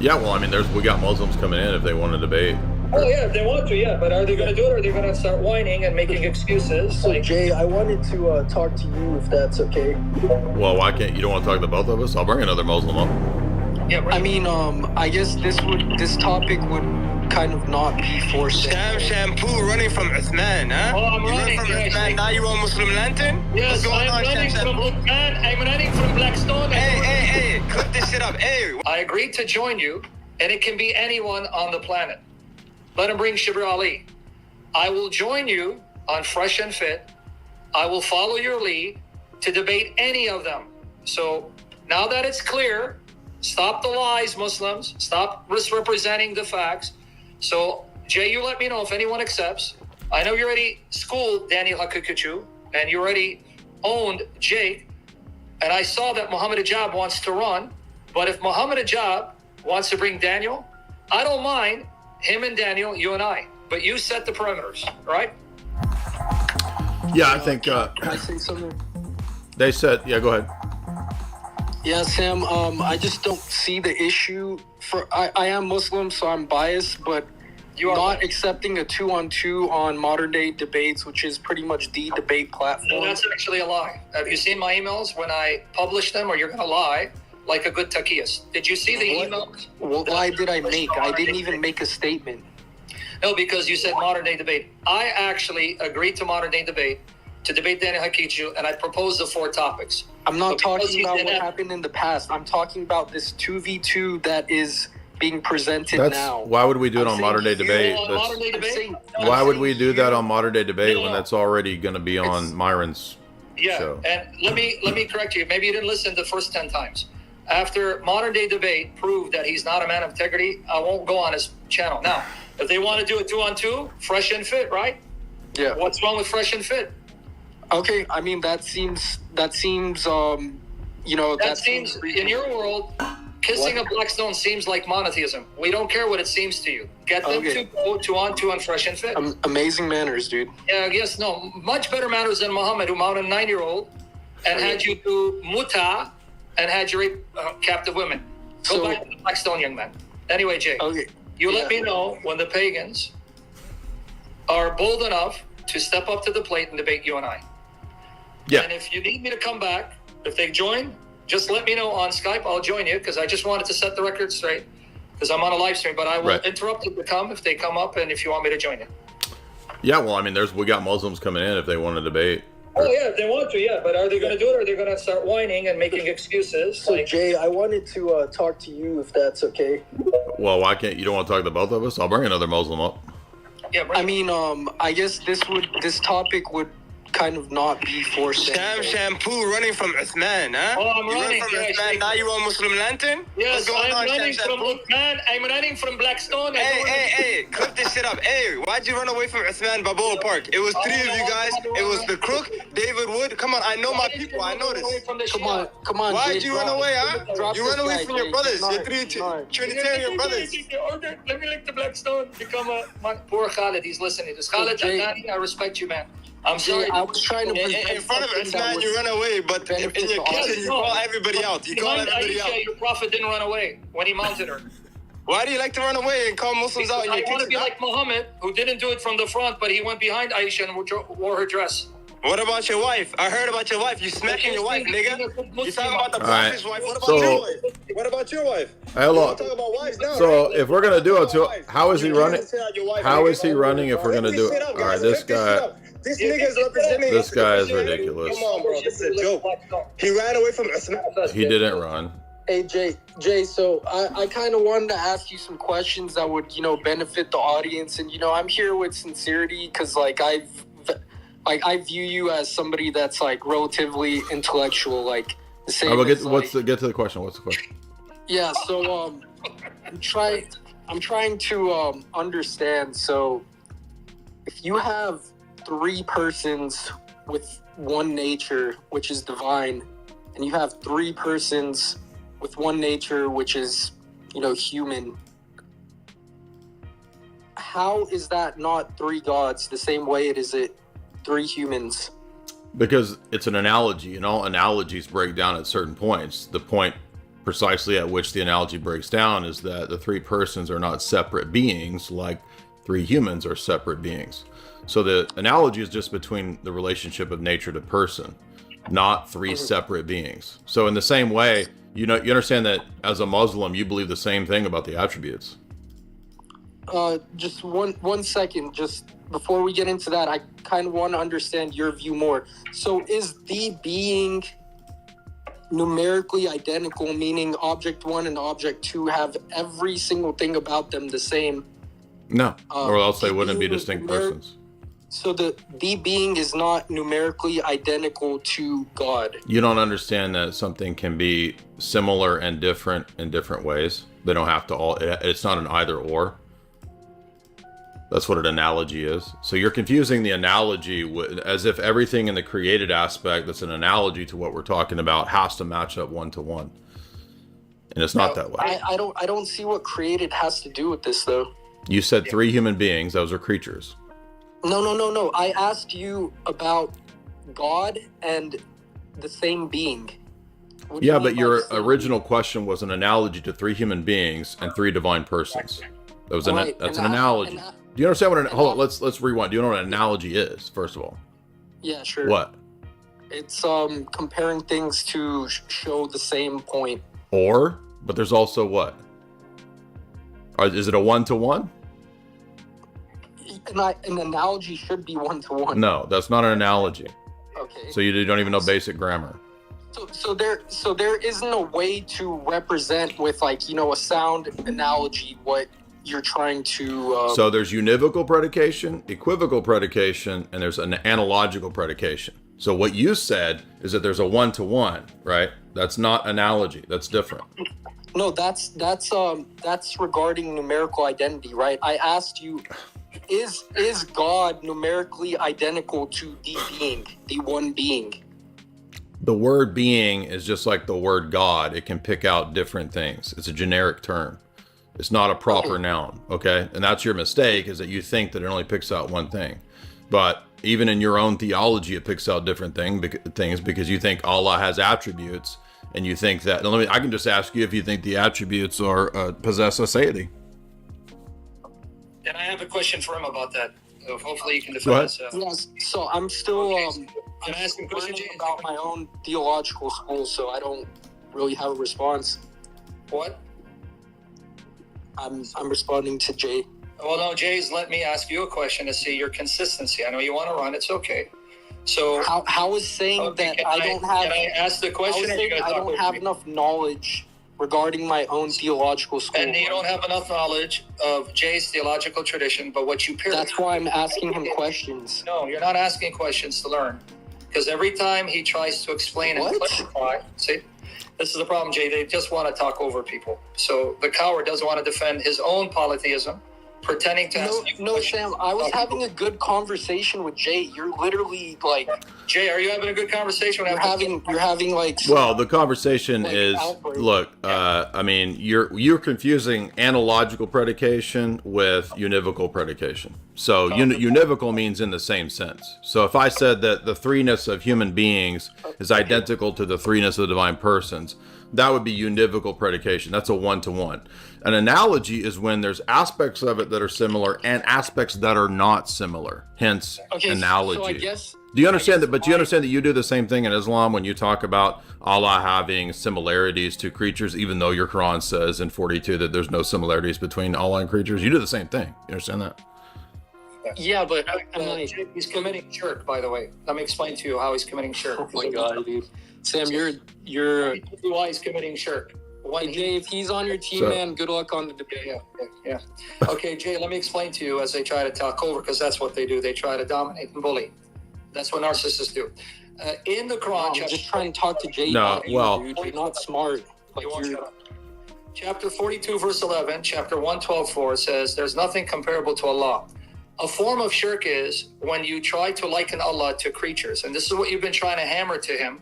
Yeah, well, I mean, we got Muslims coming in if they want to debate. Oh yeah, if they want to, yeah. But are they going to do it, or are they going to start whining and making excuses? So Jay, I wanted to talk to you if that's okay. Well, why can't you don't want to talk to both of us? I'll bring another Muslim up. Yeah, right. I mean, I guess this topic would kind of not be for Shampoo running from Uthman, huh? Oh, I'm you running run from yes. Uthman, now you're on Muslim Lantern? Yes, I'm running from Uthman. I'm running from Blackstone. Hey, clip this shit up. Hey. I agreed to join you, and it can be anyone on the planet. Let him bring Shibr Ali. I will join you on Fresh and Fit. I will follow your lead to debate any of them. So now that it's clear, stop the lies, Muslims. Stop misrepresenting the facts. So, Jay, you let me know if anyone accepts. I know you already schooled Daniel Hakukuchu, and you already owned Jake. And I saw that Muhammad Ajab wants to run. But if Muhammad Ajab wants to bring Daniel, I don't mind him and Daniel, you and I. But you set the perimeters, right? Yeah, I think Can I say something? they said, yeah, go ahead. Yeah, Sam, I just don't see the issue. I am Muslim, so I'm biased, but You are not right. accepting a 2-on-2 on modern day debates, which is pretty much the debate platform. No, that's actually a lie. Have you seen my emails when I publish them, or you're going to lie like a good taqiyist? Did you see the emails? What lie did I make? I didn't even make a statement. No, because you said modern day debate. I actually agreed to modern day debate to debate Daniel Hakichu, and I proposed the 4 topics. I'm not But because talking you about did what that- happened in the past. I'm talking about this 2v2 that is being presented That's now. why would we do it I'm on modern day saying debate? on modern day I'm debate? saying- Why I'm would we saying do that you- on modern day debate when No. that's already going to be on Myron's Yeah, show? and let me correct you. Maybe you didn't listen the first 10 times. After modern day debate proved that he's not a man of integrity, I won't go on his channel. Now, if they want to do a 2-on-2, Fresh and Fit, right? Yeah. What's wrong with Fresh and Fit? Okay, I mean that seems That seems, in your world, kissing a Blackstone seems like monotheism. We don't care what it seems to you. Get them Okay. to go 2-on-2 on Fresh and Fit. amazing manners, dude. Yeah, yes, no, much better manners than Muhammad, who mounted a 9-year-old and had you do muta and had you rape captive women. Go So- back to the Blackstone, young man. Anyway, Jay, Okay. you let yeah. me know when the pagans are bold enough to step up to the plate and debate you and I. Yeah. And if you need me to come back, if they join, just let me know on Skype. I'll join you, because I just wanted to set the record straight, because I'm on a live stream. But I will Right. interrupt them to come if they come up, and if you want me to join you. Yeah, well, I mean, we got Muslims coming in if they want to debate. Oh yeah, if they want to, yeah. But are they going to do it, or are they going to start whining and making excuses? So Jay, I wanted to talk to you if that's okay. Well, why can't you don't want to talk to both of us? I'll bring another Muslim up. Yeah, bring I mean, I guess this topic would kind of not be for Shampoo running from Uthman, huh? Oh, I'm you running, run from yes. Uthman, now you're on Muslim Lantern? Yes, What's going I'm on, running from Shampoo? Uthman. I'm running from Blackstone. Hey, clip this shit up. Hey, why'd you run away from Uthman Balboa Park? It was 3 of you guys. It was the crook, David Wood. Come on, I know my people. I know this. Come on. Why'd Jay, you run away, huh? drop You this run away guy, from your Jay. brothers, No, your 3 no. Trinitarian brothers. Let me lick the Blackstone. Become my poor Khalid. He's listening to this. Khalid Jay- Adnani, I respect you, man. I'm Jay, sorry. I was trying to In front of something that Uthman, you would run away, but in benefit your the kitchen, audience. you call everybody out. You call Behind everybody Aisha, out. your prophet didn't run away when he mounted her. Why do you like to run away and call Muslims out in I your want to kitchen? be like Muhammad, who didn't do it from the front, but he went behind Aisha and wore her dress. What about your wife? I heard about your wife. You smacking your wife, nigga. You talking about the All right. prophet's wife. What about So- your wife? What about your wife? Hey, look. We're talking about wives now, So right? if we're gonna do it, to how is he You can't running? say out your wife, How nigga. is he running if we're gonna do it? All right, this guy. This nigga is representing. This guy is ridiculous. Come on, bro. This is a joke. He ran away from Uthman. He didn't run. Hey Jay, so I kind of wanted to ask you some questions that would, benefit the audience, and I'm here with sincerity because I view you as somebody that's like relatively intellectual, like the same. All right, as, get to the question. What's the question? Yeah, so I'm trying to understand. So if you have 3 persons with one nature, which is divine, and you have 3 persons with one nature, which is, human, how is that not 3 gods the same way it is 3 humans? Because it's an analogy, analogies break down at certain points. The point precisely at which the analogy breaks down is that the three persons are not separate beings like three humans are separate beings. So the analogy is just between the relationship of nature to person, not three separate beings. So in the same way, you understand that as a Muslim, you believe the same thing about the attributes. Just one second, just before we get into that, I kind of want to understand your view more. So is the being numerically identical, meaning object 1 and object 2 have every single thing about them the same? No, or else they wouldn't be distinct persons. So the being is not numerically identical to God. You don't understand that something can be similar and different in different ways. They don't have to all, it's not an either or. That's what an analogy is. So you're confusing the analogy as if everything in the created aspect that's an analogy to what we're talking about has to match up one to one. And it's not that way. I don't see what created has to do with this though. You said three human beings, those are creatures. No. I asked you about God and the same being. Yeah, but your original question was an analogy to three human beings and three divine persons. That was that's an analogy. Do you understand what hold on, let's rewind. Do you know what an analogy is, first of all? Yeah, sure. What? It's comparing things to show the same point. But there's also what? Is it a one-to-one? An analogy should be one-to-one. No, that's not an analogy. Okay. So you don't even know basic grammar. So there isn't a way to represent with a sound analogy what you're trying to. So there's univocal predication, equivocal predication, and there's an analogical predication. So what you said is that there's a one-to-one, right? That's not analogy. That's different. No, that's regarding numerical identity, right? I asked you, is God numerically identical to the being, the one being? The word being is just like the word God. It can pick out different things. It's a generic term. It's not a proper noun, okay? And that's your mistake, is that you think that it only picks out one thing. But even in your own theology, it picks out different things because you think Allah has attributes, and you think that. I can just ask you if you think the attributes are possess aseity. And I have a question for him about that. Hopefully, you can defend us. Yes. So I'm still I'm asking questions about my own theological school, so I don't really have a response. What? I'm responding to Jay. Well, no, Jay's let me ask you a question to see your consistency. I know you want to run. It's okay. So how is saying that I don't have? Can I ask the question? I don't have enough knowledge regarding my own theological school. And you don't have enough knowledge of Jay's theological tradition, but what you That's why I'm asking him questions. No, you're not asking questions to learn. Because every time he tries to explain and clarify, see, this is the problem, Jay. They just want to talk over people. So the coward doesn't want to defend his own polytheism, pretending to ask you No, Sam, I was having a good conversation with Jay. You're literally like... Jay, are you having a good conversation? You're having like... Well, the conversation is... outbreak. Look, I mean, you're confusing analogical predication with univocal predication. So univocal means in the same sense. So if I said that the threeness of human beings is identical to the threeness of the divine persons, that would be univocal predication. That's a one-to-one. An analogy is when there's aspects of it that are similar and aspects that are not similar. Hence, analogy. So I guess... Do you understand that? But do you understand that you do the same thing in Islam when you talk about Allah having similarities to creatures, even though your Quran says in 42 that there's no similarities between Allah and creatures? You do the same thing. You understand that? Yeah, but he's committing shirk, by the way. Let me explain to you how he's committing shirk. Oh my God, dude. Sam, you're why he's committing shirk. Jay, if he's on your team, man, good luck on the debate. Yeah. Okay, Jay, let me explain to you as they try to talk over, because that's what they do. They try to dominate and bully. That's what narcissists do. In the Quran, I'm just trying to talk to Jay. Dude, you're not smart. Chapter 42, verse 11, chapter 112:4 says, "There's nothing comparable to Allah." A form of shirk is when you try to liken Allah to creatures, and this is what you've been trying to hammer to him.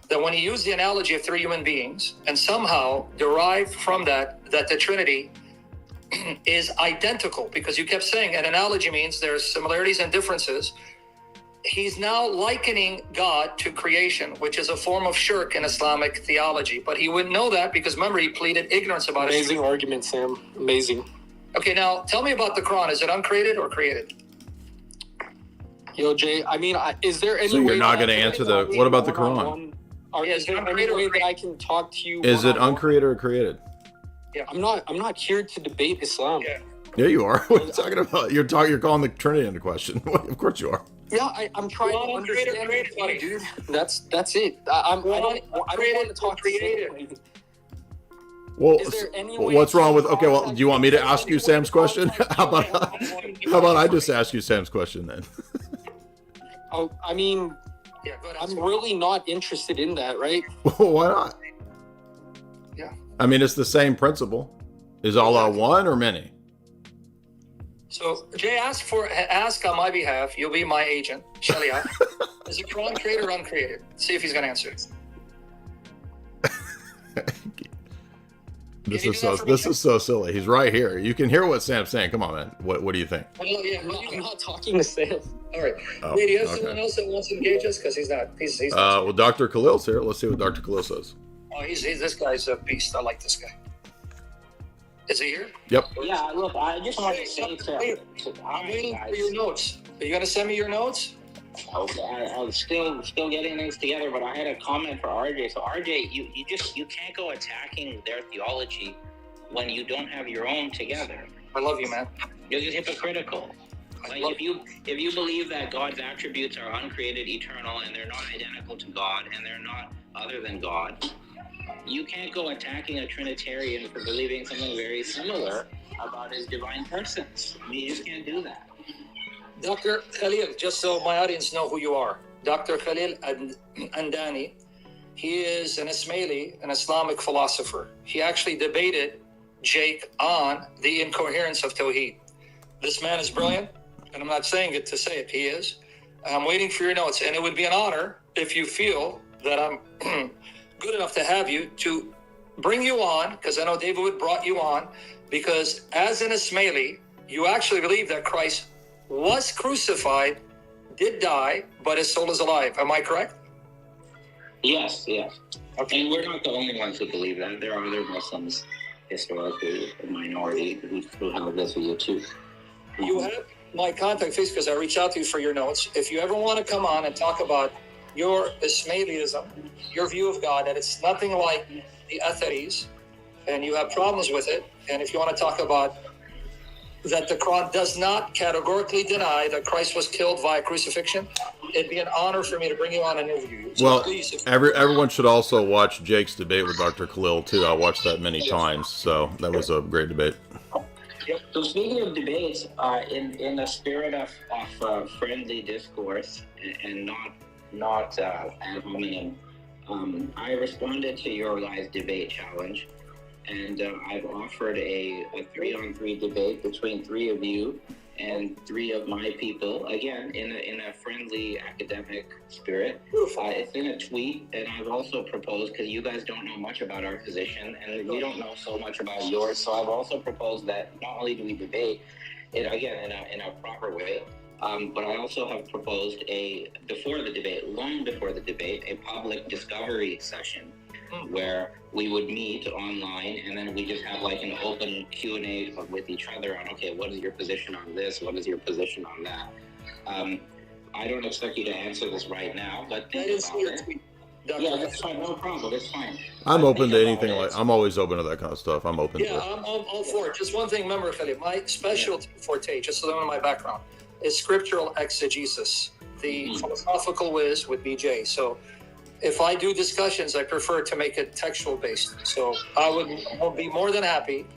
That when he used the analogy of three human beings and somehow derived from that the Trinity is identical, because you kept saying an analogy means there's similarities and differences. he's now likening God to creation, which is a form of shirk in Islamic theology. But he wouldn't know that because, remember, he pleaded ignorance about it. Amazing argument, Sam. Amazing. Okay, now tell me about the Quran. Is it uncreated or created? Yo, Jay, I mean, is there any So you're way not that going to I can answer talk the, to what you about the one-on-one? Quran? Or Yeah, is there I'm any created way or that I can talk to you Is it one-on-one? uncreated or created? I'm not here to debate Islam. Yeah. Yeah, you are. What are you talking about? You're calling the Trinity into question. Of course you are. Yeah, I'm trying Well, to understand, created, buddy. dude. That's it. I don't want to talk created. Well, Is there any way what's wrong with? to Okay, well, contact do you want me to you? ask you Sam's question? How about I just ask you Sam's question then? Oh, I mean, Yeah, go ahead. I'm really not interested in that, right? Why not? Yeah. I mean, it's the same principle. Is Allah one or many? So Jay, ask on my behalf. You'll be my agent, Shaliah. Is the Quran created or uncreated? See if he's going to answer. This is so silly. He's right here. You can hear what Sam's saying. Come on, man. What do you think? Well, yeah, I'm not talking to Sam. all right. Oh, Wait, do you have okay. someone else that wants to engage us? Because he's not. He's not. Well, Dr. Khalil's here. Let's see what Dr. Khalil says. Oh, he's this guy's a beast. I like this guy. Is he here? Yep. Yeah, look, I just want to say I'm waiting for your notes. Are you going to send me your notes? I was still getting things together, but I had a comment for RJ. So RJ, you can't go attacking their theology when you don't have your own together. I love you, man. You're just hypocritical. Like if you believe that God's attributes are uncreated, eternal, and they're not identical to God, and they're not other than God, you can't go attacking a Trinitarian for believing something very similar about his divine persons. I mean, you just can't do that. Dr. Khalil, just so my audience know who you are. Dr. Khalil Adnani, he is an Ismaili, an Islamic philosopher. He actually debated Jake on the incoherence of Tawheed. This man is brilliant, and I'm not saying it to say it, he is. I'm waiting for your notes, and it would be an honor if you feel that I'm good enough to have you to bring you on, because I know David Wood brought you on, because as an Ismaili, you actually believe that Christ was crucified, did die, but his soul is alive. Am I correct? Yes. Okay. And we're not the only ones who believe that. There are other Muslims, historically, a minority, who have this view too. You have my contact face because I reached out to you for your notes. If you ever want to come on and talk about your Ismailism, your view of God, that it's nothing like the Atharis, and you have problems with it, and if you want to talk about that the Quran does not categorically deny that Christ was killed via crucifixion, it'd be an honor for me to bring you on and interview you. So Well, please, if everyone should also watch Jake's debate with Dr. Khalil too. I watched that many times, so that was a great debate. So speaking of debates, in the spirit of friendly discourse and not ad hominem, I responded to your guys' debate challenge, and I've offered a 3-on-3 debate between 3 of you and 3 of my people, again in a friendly academic spirit. It's in a tweet, and I've also proposed, because you guys don't know much about our position and we don't know so much about yours, so I've also proposed that not only do we debate it again in a proper way, but I also have proposed long before the debate, a public discovery session where we would meet online, and then we just have like an open Q&A with each other on, okay, what is your position on this? What is your position on that? I don't expect you to answer this right now, but think about it. Yeah, that's fine. No problem. It's fine. I'm open to anything. I'm always open to that kind of stuff. I'm open to it. I'm all for it. Just one thing, remember, Khalil, my specialty forte, just so they know my background, is scriptural exegesis. The philosophical whiz would be Jay. So if I do discussions, I prefer to make it textual based. So I will be more than happy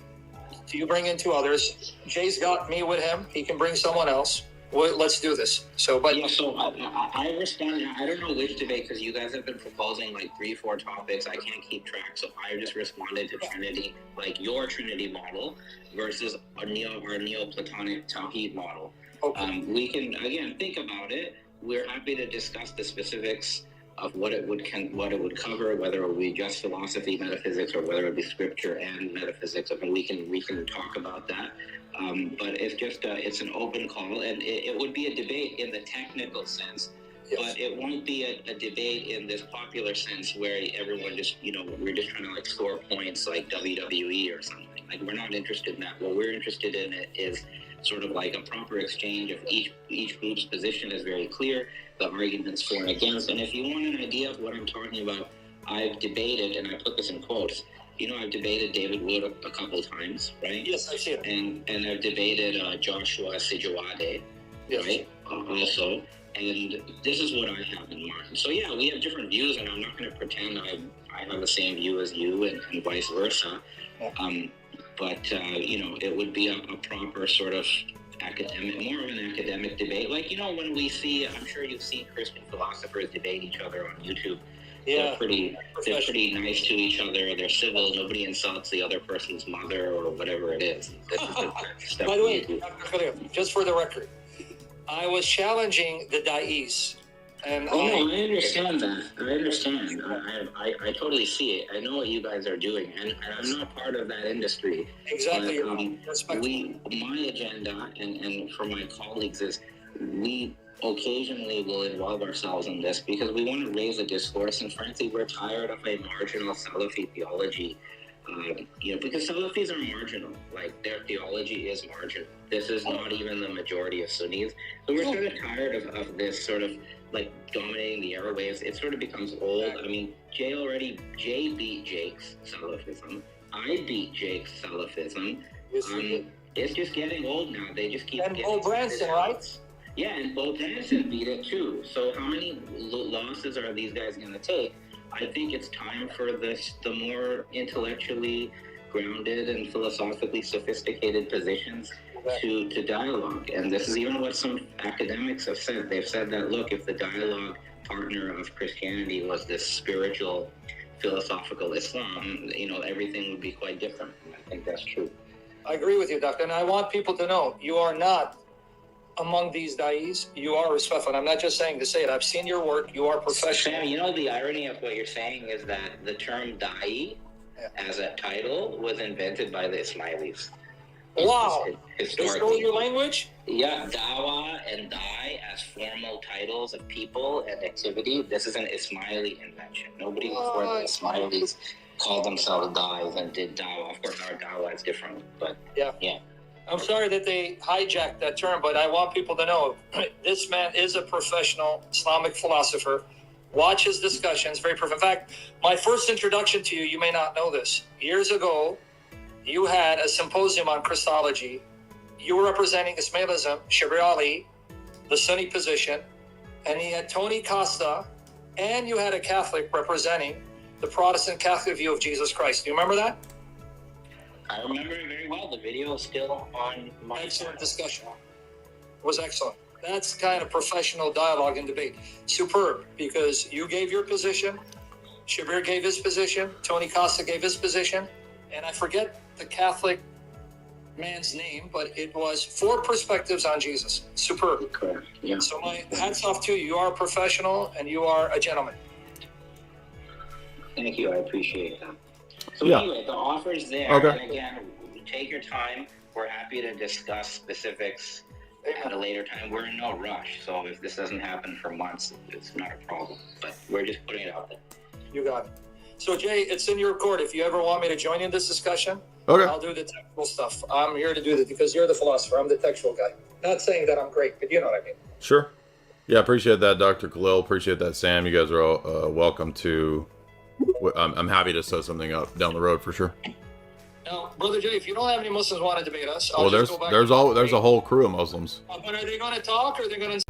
to you bring in 2 others. Jay's got me with him. He can bring someone else. Let's do this. So, but yeah, so I responded. I don't know which debate, because you guys have been proposing like 3-4 topics. I can't keep track, so I just responded to Trinity, like your Trinity model versus our Neoplatonic Tawhid model. Okay. We can again think about it. We're happy to discuss the specifics what it would cover, whether it would be just philosophy, metaphysics, or whether it would be scripture and metaphysics. I mean, we can talk about that. But it's an open call, and it would be a debate in the technical sense. Yes. But it won't be a debate in this popular sense where everyone just, we're just trying to like score points like WWE or something. Like, we're not interested in that. What we're interested in is sort of like a proper exchange of each group's position is very clear, the arguments for and against. And if you want an idea of what I'm talking about, I've debated, and I put this in quotes, I've debated David Wood a couple times, right? Yes, I see it. And I've debated Joshua Sijuwade, yes, right? Also. And this is what I have in mind. So yeah, we have different views, and I'm not going to pretend I have the same view as you, and vice versa. But it would be a proper sort of academic, more of an academic debate. Like, when we see, I'm sure you've seen Christian philosophers debate each other on YouTube. Yeah, they're pretty nice to each other. They're civil. Nobody insults the other person's mother or whatever it is. This is the stuff. By the way, Dr. Khalil, just for the record, I was challenging the Dyers. And I understand that. I understand. I totally see it. I know what you guys are doing, and I'm not part of that industry. Exactly. But, my agenda, and for my colleagues, is we occasionally will involve ourselves in this because we want to raise a discourse, and frankly, we're tired of a marginal Salafi theology. Because Salafis are marginal, like their theology is marginal. This is not even the majority of Sunnis. So we're sort of tired of this sort of like dominating the airwaves. It sort of becomes old. I mean, Jay beat Jake's Salafism. I beat Jake's Salafism. It's just getting old now. They just keep getting Bo Branson, right? Yeah, and Bo Branson beat it too. So how many losses are these guys going to take? I think it's time for the more intellectually grounded and philosophically sophisticated positions to dialogue. And this is even what some academics have said. They've said that, look, if the dialogue partner of Christianity was this spiritual, philosophical Islam, everything would be quite different. And I think that's true. I agree with you, Doctor. And I want people to know you are not among these Dyers. You are respectful. And I'm not just saying to say it. I've seen your work. You are professional. Sam, the irony of what you're saying is that the term Dyer as a title was invented by the Ismailis. Wow. They stole your language? Yeah, Dawa and Dai as formal titles of people and activity. This is an Ismaili invention. Nobody before the Ismailis called themselves Dais and did Dawa. Of course, our Dawa is different, but yeah. I'm sorry that they hijacked that term, but I want people to know this man is a professional Islamic philosopher. Watch his discussions, very profound. In fact, my first introduction to you may not know this. Years ago, you had a symposium on Christology. You were representing Ismailism, Shabir Ali, the Sunni position, and he had Tony Costa, and you had a Catholic representing the Protestant Catholic view of Jesus Christ. Do you remember that? I remember it very well. The video is still on my excellent discussion. It was excellent. That's kind of professional dialogue and debate. Superb, because you gave your position, Shabir gave his position, Tony Costa gave his position, and I forget the Catholic man's name, but it was 4 perspectives on Jesus. Superb. Correct. Yeah. So my hats off to you. You are a professional and you are a gentleman. Thank you. I appreciate that. So anyway, the offer's there. Okay. And again, take your time. We're happy to discuss specifics at a later time. We're in no rush. So if this doesn't happen for months, it's not a problem. But we're just putting it out there. You got it. So Jay, it's in your court. If you ever want me to join in this discussion, I'll do the technical stuff. I'm here to do that because you're the philosopher. I'm the textual guy. Not saying that I'm great, but you know what I mean. Sure. Yeah, appreciate that, Dr. Khalil. Appreciate that, Sam. You guys are all welcome to... I'm happy to set something up down the road for sure. Now, Brother Jay, if you don't have any Muslims want to debate us, there's a whole crew of Muslims. But are they going to talk or are they going to...